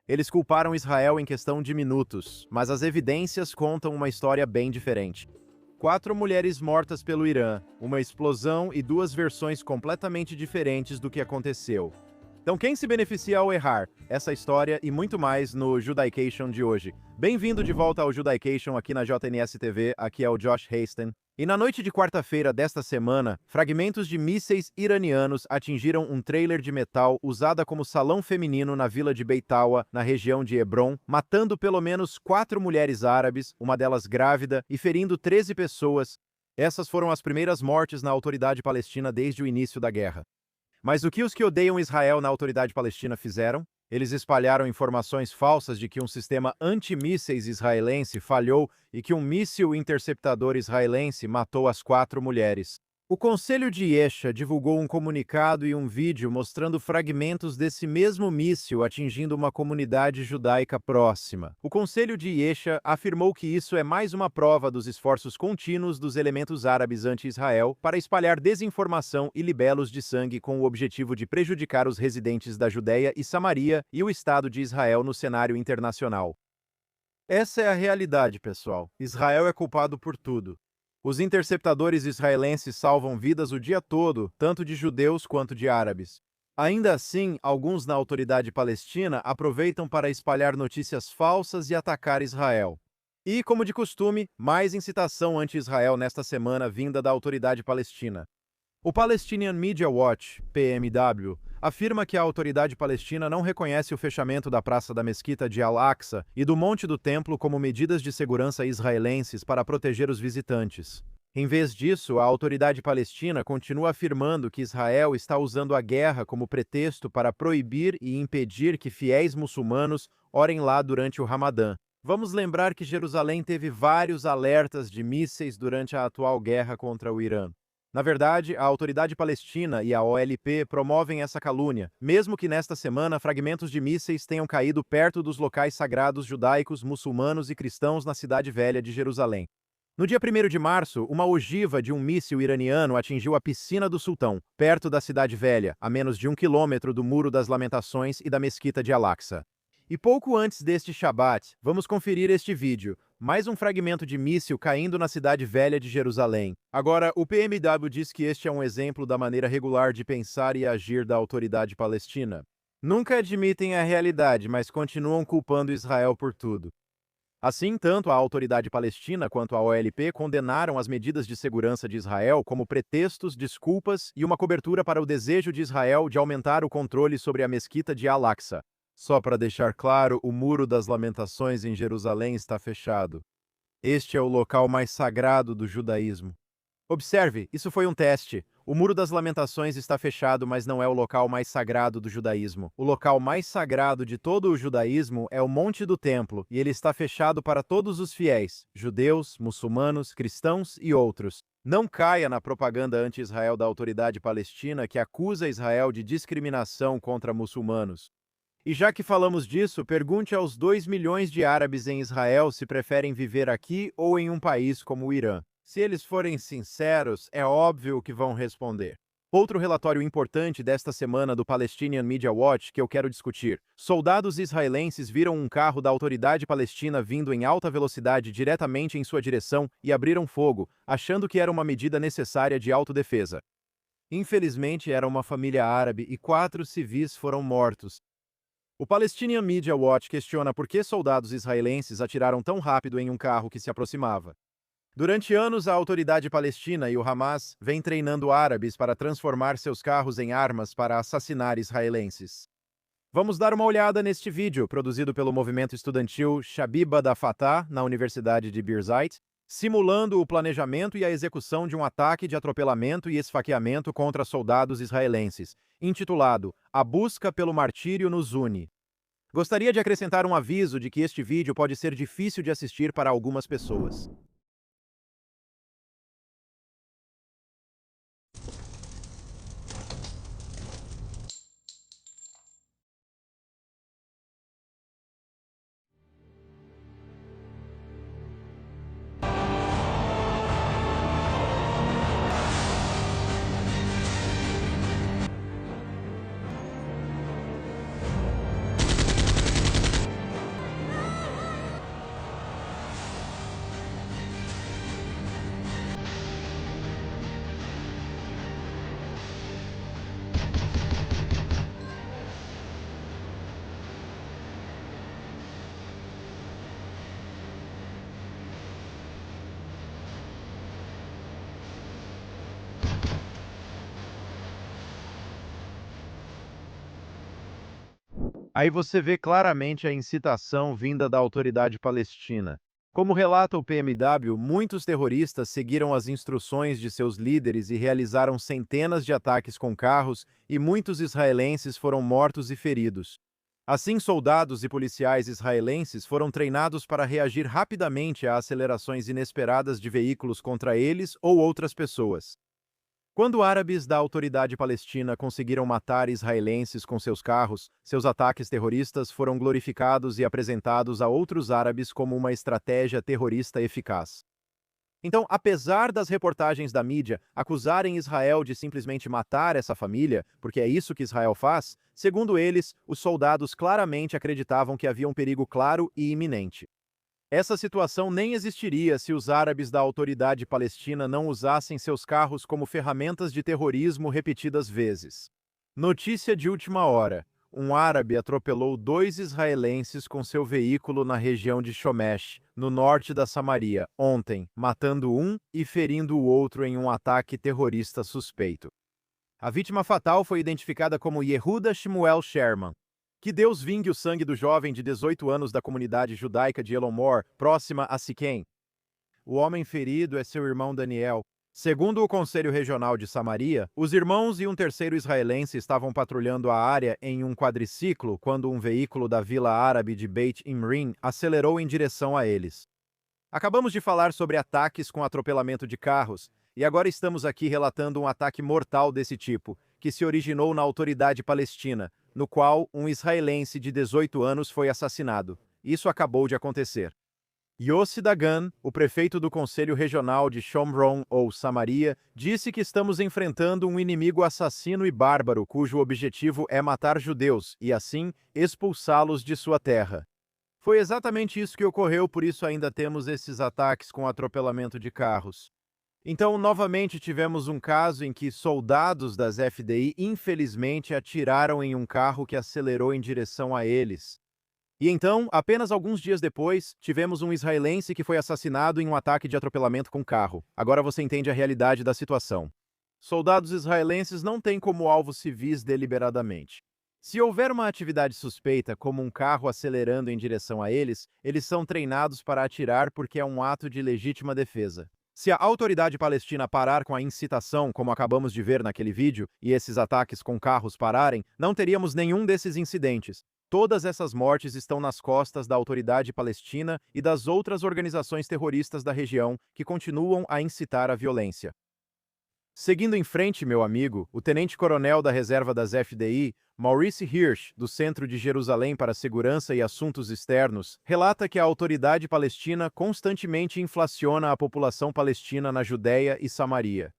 Eles culparam Israel em questão de minutos, mas as evidências contam uma história bem diferente. 4 mulheres mortas pelo Irã, uma explosão e 2 versões completamente diferentes do que aconteceu. Então quem se beneficia ao errar? Essa história e muito mais no Judaication de hoje. Bem-vindo de volta ao Judaication aqui na JNS TV, aqui é o Josh Hasten. E na noite de quarta-feira desta semana, fragmentos de mísseis iranianos atingiram um trailer de metal usada como salão feminino na vila de Beitawa, na região de Hebron, matando pelo menos 4 mulheres árabes, uma delas grávida, e ferindo 13 pessoas. Essas foram as primeiras mortes na autoridade palestina desde o início da guerra. Mas o que os que odeiam Israel na autoridade palestina fizeram? Eles espalharam informações falsas de que um sistema antimísseis israelense falhou e que um míssil interceptador israelense matou as 4 mulheres. O Conselho de Yesha divulgou um comunicado e um vídeo mostrando fragmentos desse mesmo míssil atingindo uma comunidade judaica próxima. O Conselho de Yesha afirmou que isso é mais uma prova dos esforços contínuos dos elementos árabes anti-Israel para espalhar desinformação e libelos de sangue com o objetivo de prejudicar os residentes da Judéia e Samaria e o Estado de Israel no cenário internacional. Essa é a realidade, pessoal. Israel é culpado por tudo. Os interceptadores israelenses salvam vidas o dia todo, tanto de judeus quanto de árabes. Ainda assim, alguns na autoridade palestina aproveitam para espalhar notícias falsas e atacar Israel. E, como de costume, mais incitação anti-Israel nesta semana vinda da autoridade palestina. O Palestinian Media Watch, PMW, afirma que a autoridade palestina não reconhece o fechamento da Praça da Mesquita de Al-Aqsa e do Monte do Templo como medidas de segurança israelenses para proteger os visitantes. Em vez disso, a autoridade palestina continua afirmando que Israel está usando a guerra como pretexto para proibir e impedir que fiéis muçulmanos orem lá durante o Ramadã. Vamos lembrar que Jerusalém teve vários alertas de mísseis durante a atual guerra contra o Irã. Na verdade, a autoridade palestina e a OLP promovem essa calúnia, mesmo que nesta semana fragmentos de mísseis tenham caído perto dos locais sagrados judaicos, muçulmanos e cristãos na cidade velha de Jerusalém. No dia 1º de março, uma ogiva de um míssil iraniano atingiu a Piscina do Sultão, perto da cidade velha, a menos de 1 quilômetro do Muro das Lamentações e da Mesquita de Al-Aqsa. E pouco antes deste Shabat, vamos conferir este vídeo. Mais um fragmento de míssil caindo na cidade velha de Jerusalém. Agora, o PMW diz que este é um exemplo da maneira regular de pensar e agir da autoridade palestina. Nunca admitem a realidade, mas continuam culpando Israel por tudo. Assim, tanto a autoridade palestina quanto a OLP condenaram as medidas de segurança de Israel como pretextos, desculpas e uma cobertura para o desejo de Israel de aumentar o controle sobre a mesquita de Al-Aqsa. Só para deixar claro, o Muro das Lamentações em Jerusalém está fechado. Este é o local mais sagrado do judaísmo. Observe, isso foi um teste. O Muro das Lamentações está fechado, mas não é o local mais sagrado do judaísmo. O local mais sagrado de todo o judaísmo é o Monte do Templo, e ele está fechado para todos os fiéis, judeus, muçulmanos, cristãos e outros. Não caia na propaganda anti-Israel da autoridade palestina que acusa Israel de discriminação contra muçulmanos. E já que falamos disso, pergunte aos 2 milhões de árabes em Israel se preferem viver aqui ou em um país como o Irã. Se eles forem sinceros, é óbvio o que vão responder. Outro relatório importante desta semana do Palestinian Media Watch que eu quero discutir. Soldados israelenses viram um carro da autoridade palestina vindo em alta velocidade diretamente em sua direção e abriram fogo, achando que era uma medida necessária de autodefesa. Infelizmente, era uma família árabe e 4 civis foram mortos. O Palestinian Media Watch questiona por que soldados israelenses atiraram tão rápido em um carro que se aproximava. Durante anos, a autoridade palestina e o Hamas vêm treinando árabes para transformar seus carros em armas para assassinar israelenses. Vamos dar uma olhada neste vídeo, produzido pelo movimento estudantil Shabiba da Fatah, na Universidade de Birzeit, simulando o planejamento e a execução de um ataque de atropelamento e esfaqueamento contra soldados israelenses, intitulado A Busca pelo Martírio nos Une. Gostaria de acrescentar um aviso de que este vídeo pode ser difícil de assistir para algumas pessoas. Aí você vê claramente a incitação vinda da autoridade palestina. Como relata o PMW, muitos terroristas seguiram as instruções de seus líderes e realizaram centenas de ataques com carros, e muitos israelenses foram mortos e feridos. Assim, soldados e policiais israelenses foram treinados para reagir rapidamente a acelerações inesperadas de veículos contra eles ou outras pessoas. Quando árabes da autoridade palestina conseguiram matar israelenses com seus carros, seus ataques terroristas foram glorificados e apresentados a outros árabes como uma estratégia terrorista eficaz. Então, apesar das reportagens da mídia acusarem Israel de simplesmente matar essa família, porque é isso que Israel faz, segundo eles, os soldados claramente acreditavam que havia um perigo claro e iminente. Essa situação nem existiria se os árabes da autoridade palestina não usassem seus carros como ferramentas de terrorismo repetidas vezes. Notícia de última hora: um árabe atropelou 2 israelenses com seu veículo na região de Shomesh, no norte da Samaria, ontem, matando um e ferindo o outro em um ataque terrorista suspeito. A vítima fatal foi identificada como Yehuda Shmuel Sherman. Que Deus vingue o sangue do jovem de 18 anos da comunidade judaica de Elomor, próxima a Siquém. O homem ferido é seu irmão Daniel. Segundo o Conselho Regional de Samaria, os irmãos e um terceiro israelense estavam patrulhando a área em um quadriciclo quando um veículo da vila árabe de Beit Imrin acelerou em direção a eles. Acabamos de falar sobre ataques com atropelamento de carros, e agora estamos aqui relatando um ataque mortal desse tipo, que se originou na autoridade palestina, no qual um israelense de 18 anos foi assassinado. Isso acabou de acontecer. Yossi Dagan, o prefeito do Conselho Regional de Shomron, ou Samaria, disse que estamos enfrentando um inimigo assassino e bárbaro cujo objetivo é matar judeus e, assim, expulsá-los de sua terra. Foi exatamente isso que ocorreu, por isso ainda temos esses ataques com atropelamento de carros. Então, novamente tivemos um caso em que soldados das FDI infelizmente atiraram em um carro que acelerou em direção a eles. E então, apenas alguns dias depois, tivemos um israelense que foi assassinado em um ataque de atropelamento com carro. Agora você entende a realidade da situação. Soldados israelenses não têm como alvo civis deliberadamente. Se houver uma atividade suspeita, como um carro acelerando em direção a eles, eles são treinados para atirar porque é um ato de legítima defesa. Se a autoridade palestina parar com a incitação, como acabamos de ver naquele vídeo, e esses ataques com carros pararem, não teríamos nenhum desses incidentes. Todas essas mortes estão nas costas da autoridade palestina e das outras organizações terroristas da região que continuam a incitar a violência. Seguindo em frente, meu amigo, o tenente-coronel da reserva das FDI, Maurice Hirsch, do Centro de Jerusalém para Segurança e Assuntos Externos, relata que a autoridade palestina constantemente inflaciona a população palestina na Judéia e Samaria.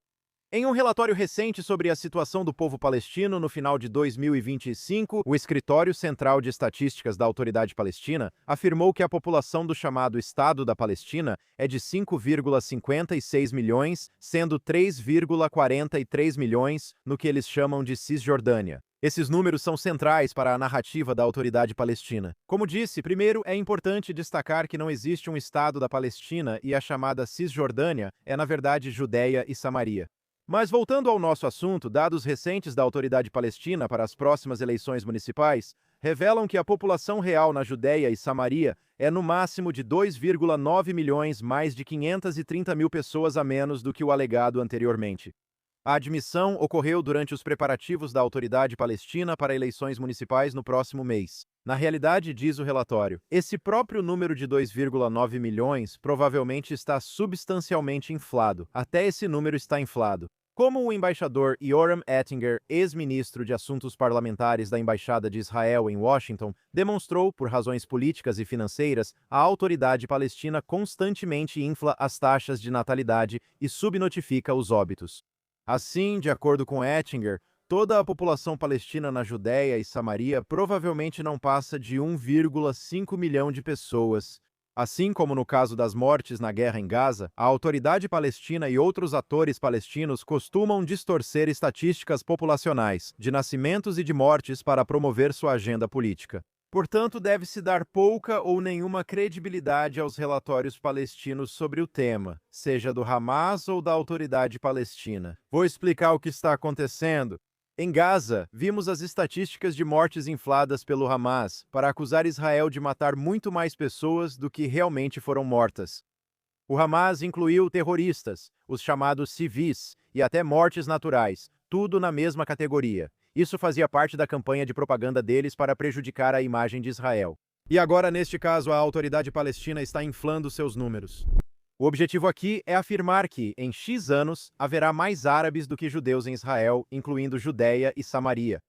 Em um relatório recente sobre a situação do povo palestino no final de 2025, o Escritório Central de Estatísticas da Autoridade Palestina afirmou que a população do chamado Estado da Palestina é de 5,56 milhões, sendo 3,43 milhões no que eles chamam de Cisjordânia. Esses números são centrais para a narrativa da autoridade palestina. Como disse, primeiro é importante destacar que não existe um Estado da Palestina e a chamada Cisjordânia é, na verdade, Judéia e Samaria. Mas voltando ao nosso assunto, dados recentes da autoridade palestina para as próximas eleições municipais revelam que a população real na Judéia e Samaria é no máximo de 2,9 milhões, mais de 530 mil pessoas a menos do que o alegado anteriormente. A admissão ocorreu durante os preparativos da autoridade palestina para eleições municipais no próximo mês. Na realidade, diz o relatório, esse próprio número de 2,9 milhões provavelmente está substancialmente inflado. Até esse número está inflado. Como o embaixador Yoram Ettinger, ex-ministro de Assuntos Parlamentares da Embaixada de Israel em Washington, demonstrou, por razões políticas e financeiras, a autoridade palestina constantemente infla as taxas de natalidade e subnotifica os óbitos. Assim, de acordo com Ettinger, toda a população palestina na Judéia e Samaria provavelmente não passa de 1,5 milhão de pessoas. Assim como no caso das mortes na guerra em Gaza, a autoridade palestina e outros atores palestinos costumam distorcer estatísticas populacionais, de nascimentos e de mortes para promover sua agenda política. Portanto, deve-se dar pouca ou nenhuma credibilidade aos relatórios palestinos sobre o tema, seja do Hamas ou da autoridade palestina. Vou explicar o que está acontecendo. Em Gaza, vimos as estatísticas de mortes infladas pelo Hamas para acusar Israel de matar muito mais pessoas do que realmente foram mortas. O Hamas incluiu terroristas, os chamados civis e até mortes naturais, tudo na mesma categoria. Isso fazia parte da campanha de propaganda deles para prejudicar a imagem de Israel. E agora, neste caso, a autoridade palestina está inflando seus números. O objetivo aqui é afirmar que, em X anos, haverá mais árabes do que judeus em Israel, incluindo Judeia e Samaria.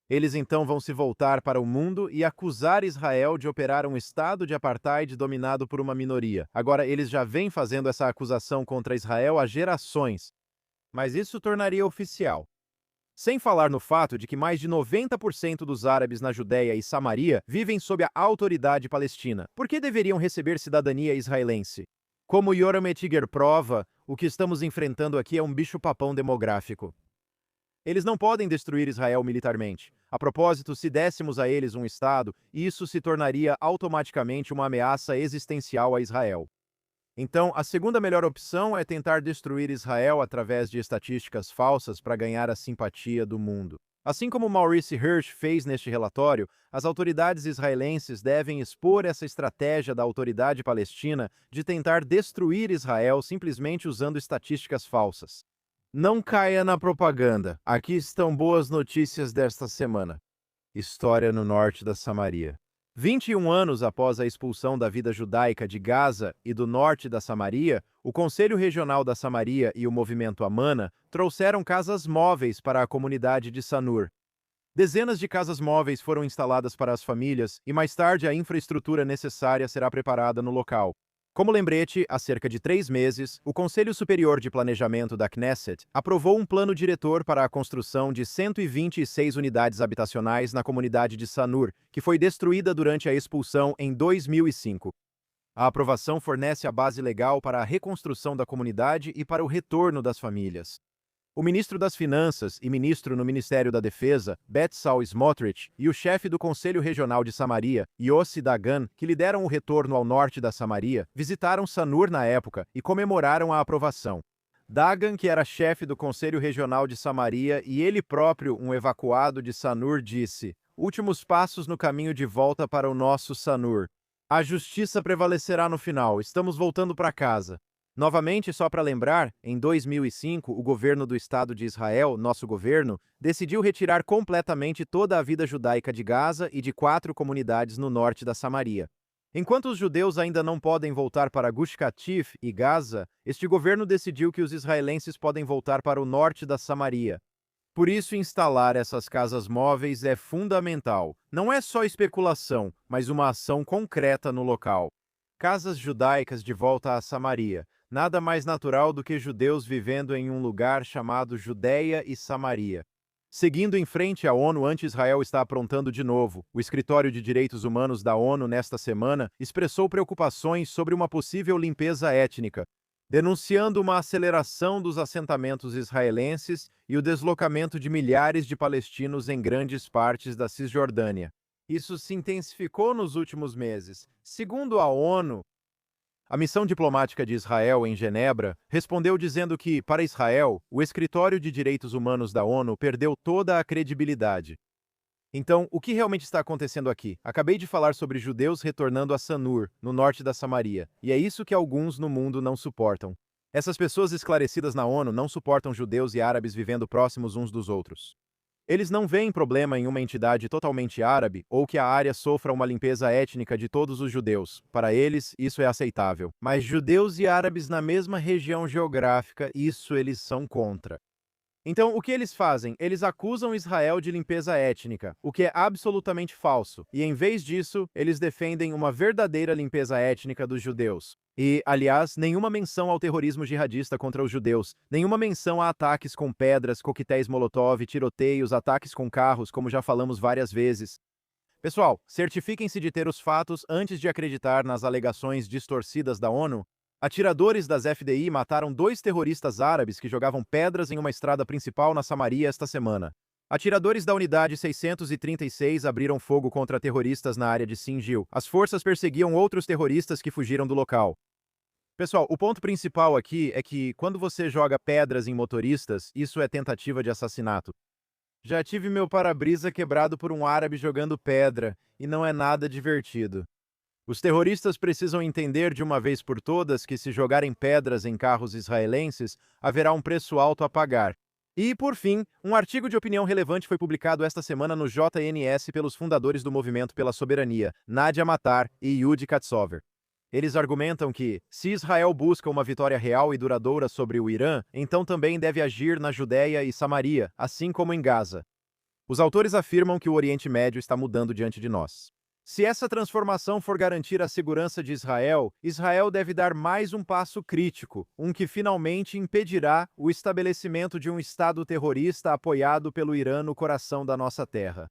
Eles então vão se voltar para o mundo e acusar Israel de operar um estado de apartheid dominado por uma minoria. Agora, eles já vêm fazendo essa acusação contra Israel há gerações, mas isso tornaria oficial. Sem falar no fato de que mais de 90% dos árabes na Judeia e Samaria vivem sob a autoridade palestina. Por que deveriam receber cidadania israelense? Como Yoram Ettinger prova, o que estamos enfrentando aqui é um bicho-papão demográfico. Eles não podem destruir Israel militarmente. A propósito, se dessemos a eles um Estado, isso se tornaria automaticamente uma ameaça existencial a Israel. Então, a segunda melhor opção é tentar destruir Israel através de estatísticas falsas para ganhar a simpatia do mundo. Assim como Maurice Hirsch fez neste relatório, as autoridades israelenses devem expor essa estratégia da autoridade palestina de tentar destruir Israel simplesmente usando estatísticas falsas. Não caia na propaganda. Aqui estão boas notícias desta semana. História no norte da Samaria. 21 anos após a expulsão da vida judaica de Gaza e do norte da Samaria, o Conselho Regional da Samaria e o movimento Amana trouxeram casas móveis para a comunidade de Sanur. Dezenas de casas móveis foram instaladas para as famílias e mais tarde a infraestrutura necessária será preparada no local. Como lembrete, há cerca de 3 meses, o Conselho Superior de Planejamento da Knesset aprovou um plano diretor para a construção de 126 unidades habitacionais na comunidade de Sanur, que foi destruída durante a expulsão em 2005. A aprovação fornece a base legal para a reconstrução da comunidade e para o retorno das famílias. O ministro das Finanças e ministro no Ministério da Defesa, Bezalel Smotrich, e o chefe do Conselho Regional de Samaria, Yossi Dagan, que lideram o retorno ao norte da Samaria, visitaram Sanur na época e comemoraram a aprovação. Dagan, que era chefe do Conselho Regional de Samaria e ele próprio um evacuado de Sanur, disse: "Últimos passos no caminho de volta para o nosso Sanur. A justiça prevalecerá no final, estamos voltando para casa." Novamente, só para lembrar, em 2005, o governo do Estado de Israel, nosso governo, decidiu retirar completamente toda a vida judaica de Gaza e de 4 comunidades no norte da Samaria. Enquanto os judeus ainda não podem voltar para Gush Katif e Gaza, este governo decidiu que os israelenses podem voltar para o norte da Samaria. Por isso, instalar essas casas móveis é fundamental. Não é só especulação, mas uma ação concreta no local. Casas judaicas de volta a Samaria. Nada mais natural do que judeus vivendo em um lugar chamado Judeia e Samaria. Seguindo em frente, a ONU anti-Israel está aprontando de novo. O Escritório de Direitos Humanos da ONU, nesta semana, expressou preocupações sobre uma possível limpeza étnica, denunciando uma aceleração dos assentamentos israelenses e o deslocamento de milhares de palestinos em grandes partes da Cisjordânia. Isso se intensificou nos últimos meses. Segundo a ONU, a missão diplomática de Israel em Genebra respondeu dizendo que, para Israel, o Escritório de Direitos Humanos da ONU perdeu toda a credibilidade. Então, o que realmente está acontecendo aqui? Acabei de falar sobre judeus retornando a Sanur, no norte da Samaria, e é isso que alguns no mundo não suportam. Essas pessoas esclarecidas na ONU não suportam judeus e árabes vivendo próximos uns dos outros. Eles não veem problema em uma entidade totalmente árabe ou que a área sofra uma limpeza étnica de todos os judeus. Para eles, isso é aceitável. Mas judeus e árabes na mesma região geográfica, isso eles são contra. Então, o que eles fazem? Eles acusam Israel de limpeza étnica, o que é absolutamente falso. E, em vez disso, eles defendem uma verdadeira limpeza étnica dos judeus. E, aliás, nenhuma menção ao terrorismo jihadista contra os judeus, nenhuma menção a ataques com pedras, coquetéis Molotov, tiroteios, ataques com carros, como já falamos várias vezes. Pessoal, certifiquem-se de ter os fatos antes de acreditar nas alegações distorcidas da ONU. Atiradores das FDI mataram 2 terroristas árabes que jogavam pedras em uma estrada principal na Samaria esta semana. Atiradores da Unidade 636 abriram fogo contra terroristas na área de Singil. As forças perseguiam outros terroristas que fugiram do local. Pessoal, o ponto principal aqui é que, quando você joga pedras em motoristas, isso é tentativa de assassinato. Já tive meu para-brisa quebrado por um árabe jogando pedra, e não é nada divertido. Os terroristas precisam entender de uma vez por todas que, se jogarem pedras em carros israelenses, haverá um preço alto a pagar. E, por fim, um artigo de opinião relevante foi publicado esta semana no JNS pelos fundadores do Movimento pela Soberania, Nadia Matar e Yudi Katsover. Eles argumentam que, se Israel busca uma vitória real e duradoura sobre o Irã, então também deve agir na Judéia e Samaria, assim como em Gaza. Os autores afirmam que o Oriente Médio está mudando diante de nós. Se essa transformação for garantir a segurança de Israel, Israel deve dar mais um passo crítico, um que finalmente impedirá o estabelecimento de um Estado terrorista apoiado pelo Irã no coração da nossa terra.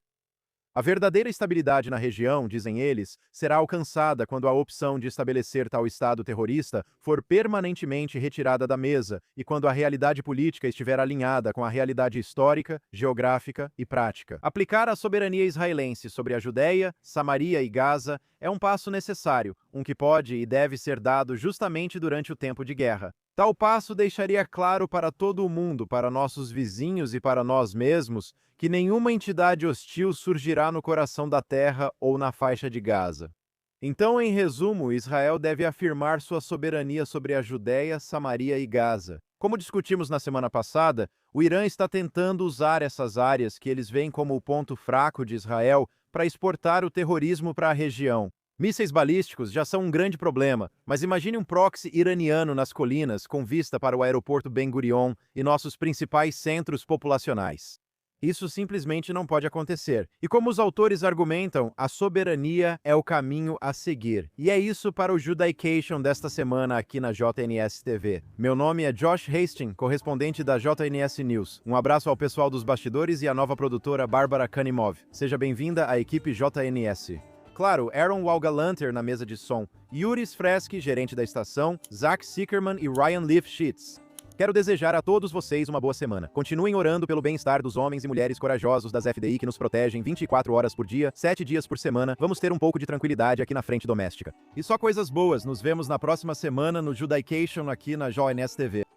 A verdadeira estabilidade na região, dizem eles, será alcançada quando a opção de estabelecer tal Estado terrorista for permanentemente retirada da mesa e quando a realidade política estiver alinhada com a realidade histórica, geográfica e prática. Aplicar a soberania israelense sobre a Judéia, Samaria e Gaza é um passo necessário, um que pode e deve ser dado justamente durante o tempo de guerra. Tal passo deixaria claro para todo o mundo, para nossos vizinhos e para nós mesmos, que nenhuma entidade hostil surgirá no coração da terra ou na faixa de Gaza. Então, em resumo, Israel deve afirmar sua soberania sobre a Judéia, Samaria e Gaza. Como discutimos na semana passada, o Irã está tentando usar essas áreas que eles veem como o ponto fraco de Israel para exportar o terrorismo para a região. Mísseis balísticos já são um grande problema, mas imagine um proxy iraniano nas colinas com vista para o aeroporto Ben Gurion e nossos principais centros populacionais. Isso simplesmente não pode acontecer. E como os autores argumentam, a soberania é o caminho a seguir. E é isso para o Judaication desta semana aqui na JNS TV. Meu nome é Josh Hastings, correspondente da JNS News. Um abraço ao pessoal dos bastidores e à nova produtora Bárbara Kanimov. Seja bem-vinda à equipe JNS. Claro, Aaron Walgalanter na mesa de som, Yuri Freski, gerente da estação, Zach Sickerman e Ryan Lifshitz. Quero desejar a todos vocês uma boa semana. Continuem orando pelo bem-estar dos homens e mulheres corajosos das FDI que nos protegem 24 horas por dia, 7 dias por semana. Vamos ter um pouco de tranquilidade aqui na frente doméstica. E só coisas boas. Nos vemos na próxima semana no Judaication aqui na JNS TV.